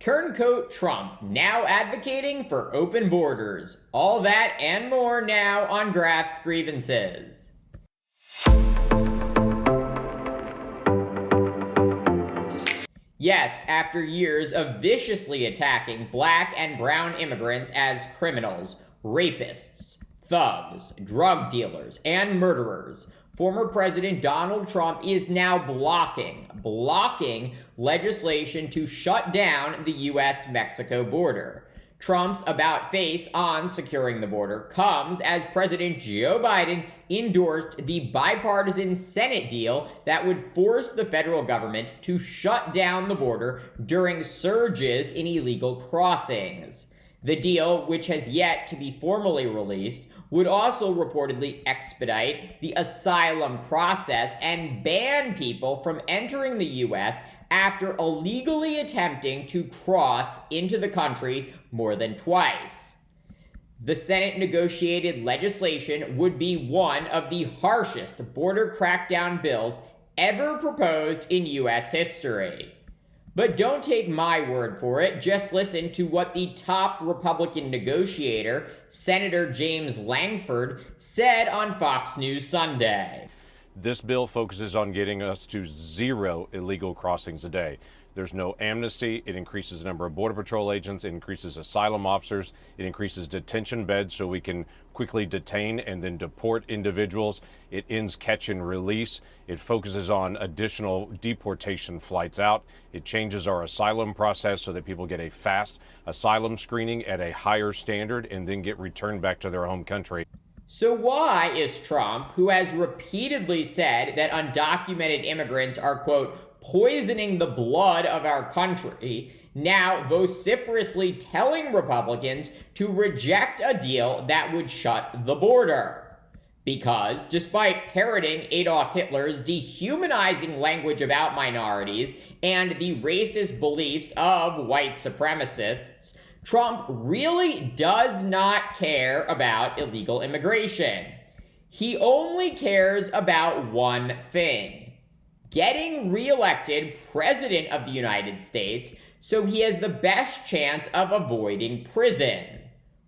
Turncoat Trump now advocating for open borders. All that and more now on Graf's Grievances. Yes, after years of viciously attacking black and brown immigrants as criminals, rapists, thugs, drug dealers, and murderers, former President Donald Trump is now blocking legislation to shut down the U.S.-Mexico border. Trump's about-face on securing the border comes as President Joe Biden endorsed the bipartisan Senate deal that would force the federal government to shut down the border during surges in illegal crossings. The deal, which has yet to be formally released, would also reportedly expedite the asylum process and ban people from entering the U.S. after illegally attempting to cross into the country more than twice. The Senate negotiated legislation would be one of the harshest border crackdown bills ever proposed in U.S. history. But don't take my word for it, just listen to what the top Republican negotiator, Senator James Langford, said on Fox News Sunday. This bill focuses on getting us to 0 illegal crossings a day. There's no amnesty. It increases the number of Border Patrol agents. It increases asylum officers. It increases detention beds so we can quickly detain and then deport individuals. It ends catch and release. It focuses on additional deportation flights out. It changes our asylum process so that people get a fast asylum screening at a higher standard and then get returned back to their home country. So why is Trump, who has repeatedly said that undocumented immigrants are, quote, poisoning the blood of our country, now vociferously telling Republicans to reject a deal that would shut the border? Because, despite parroting Adolf Hitler's dehumanizing language about minorities and the racist beliefs of white supremacists, Trump really does not care about illegal immigration. He only cares about one thing: getting reelected President of the United States so he has the best chance of avoiding prison,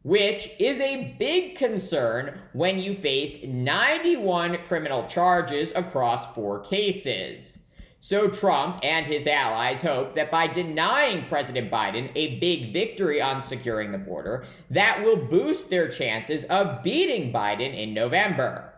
which is a big concern when you face 91 criminal charges across 4 cases. So Trump and his allies hope that by denying President Biden a big victory on securing the border, that will boost their chances of beating Biden in November.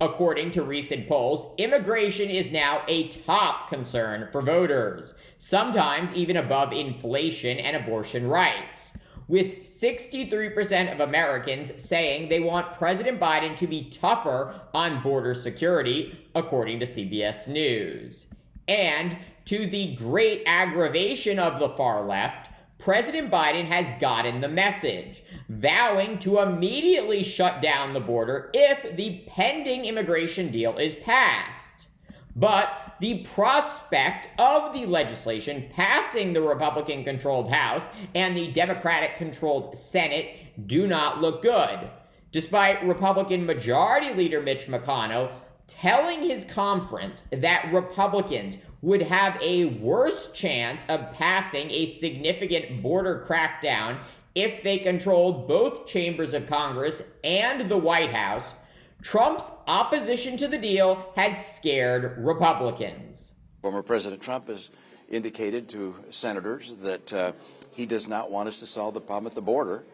According to recent polls, immigration is now a top concern for voters, sometimes even above inflation and abortion rights, with 63% of Americans saying they want President Biden to be tougher on border security, according to CBS News. And to the great aggravation of the far left, President Biden has gotten the message, vowing to immediately shut down the border if the pending immigration deal is passed. But the prospect of the legislation passing the Republican-controlled House and the Democratic-controlled Senate do not look good, despite Republican Majority Leader Mitch McConnell telling his conference that Republicans would have a worse chance of passing a significant border crackdown if they controlled both chambers of Congress and the White House. Trump's opposition to the deal has scared Republicans. Former President Trump has indicated to senators that he does not want us to solve the problem at the border.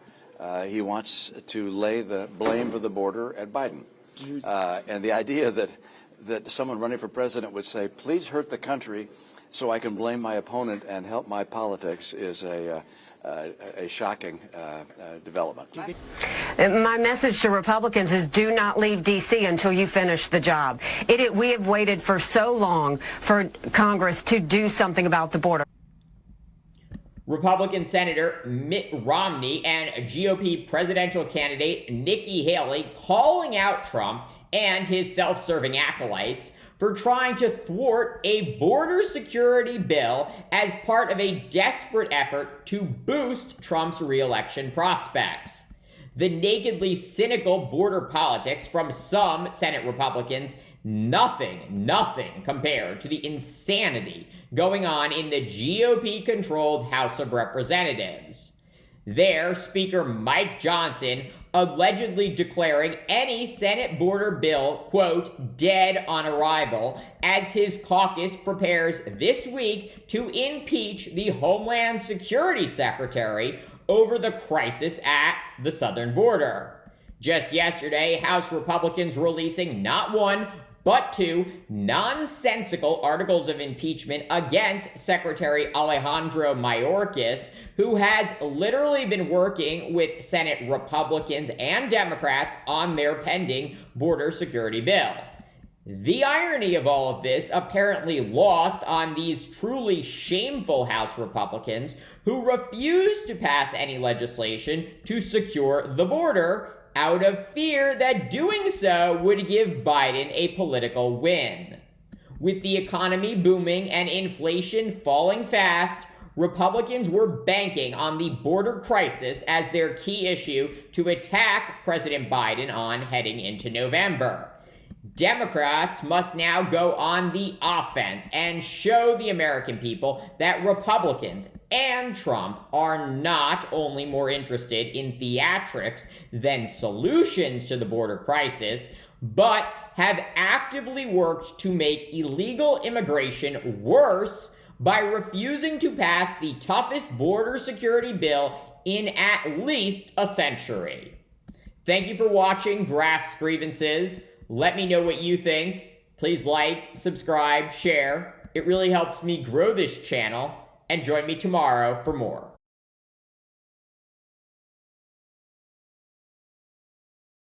He wants to lay the blame for the border at Biden. And the idea that someone running for president would say, please hurt the country so I can blame my opponent and help my politics is a shocking development. My message to Republicans is do not leave D.C. until you finish the job. We have waited for so long for Congress to do something about the border. Republican Senator Mitt Romney and GOP presidential candidate Nikki Haley calling out Trump and his self-serving acolytes for trying to thwart a border security bill as part of a desperate effort to boost Trump's re-election prospects. the nakedly cynical border politics from some Senate Republicans, nothing compared to the insanity going on in the GOP-controlled House of Representatives. There, Speaker Mike Johnson allegedly declaring any Senate border bill, quote, dead on arrival, as his caucus prepares this week to impeach the Homeland Security Secretary over the crisis at the southern border. Just yesterday, House Republicans releasing not one, but two nonsensical articles of impeachment against Secretary Alejandro Mayorkas, who has literally been working with Senate Republicans and Democrats on their pending border security bill. The irony of all of this apparently lost on these truly shameful House Republicans who refused to pass any legislation to secure the border out of fear that doing so would give Biden a political win. With the economy booming and inflation falling fast, Republicans were banking on the border crisis as their key issue to attack President Biden on heading into November. Democrats must now go on the offense and show the American people that Republicans and Trump are not only more interested in theatrics than solutions to the border crisis, but have actively worked to make illegal immigration worse by refusing to pass the toughest border security bill in at least a century. Thank you for watching Graph's Grievances. Let me know what you think. Please like, subscribe, share. It really helps me grow this channel. And join me tomorrow for more.